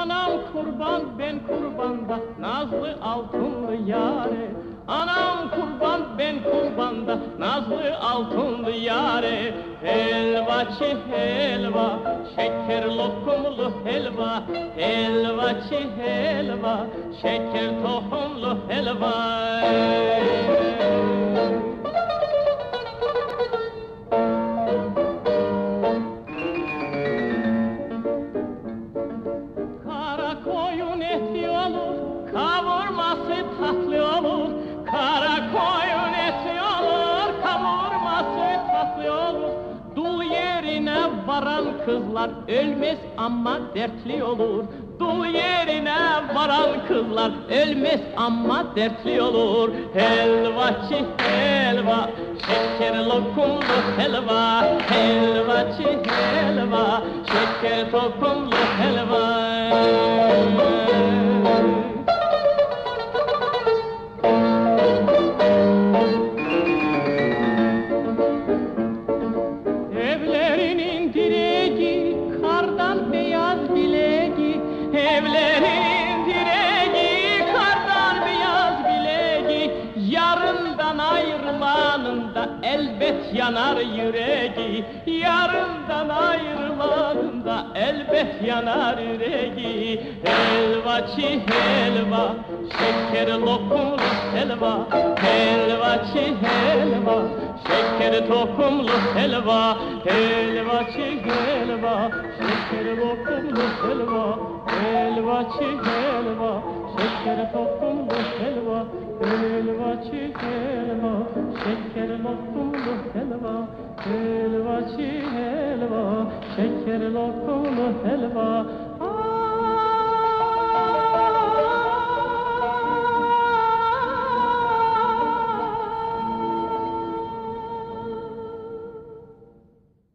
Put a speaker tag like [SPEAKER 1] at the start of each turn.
[SPEAKER 1] Anam kurban ben kurbanda nazlı altınlı yare. Anam kurban ben kurbanda nazlı altınlı yare. Helvacı helva, şeker lokumlu helva. Helvacı helva, şeker tohumlu helva. Kara koyun eti olur, kavurması tatlı olur. Kara koyun eti olur, kavurması tatlı olur. Dul yerine varan kızlar ölmez ama dertli olur. Dul yerine varan kızlar ölmez ama dertli olur. Helvacı helva, şeker lokumlu helva. Helvacı helva, şeker tokumlu helva. Evlerinin direği kardan beyaz bileği. Evlerinin direği kardan beyaz bileği. Yarından ayrılanında elbet yanar yüreği. Yarından ayrılanında elbet yanar yüreği. Helvacı helva, şeker lokumlu helva. Helvacı helva, şeker tohumlu helva. Helvacı helva, şeker lokumlu helva. Helvacı helva, şeker tohumlu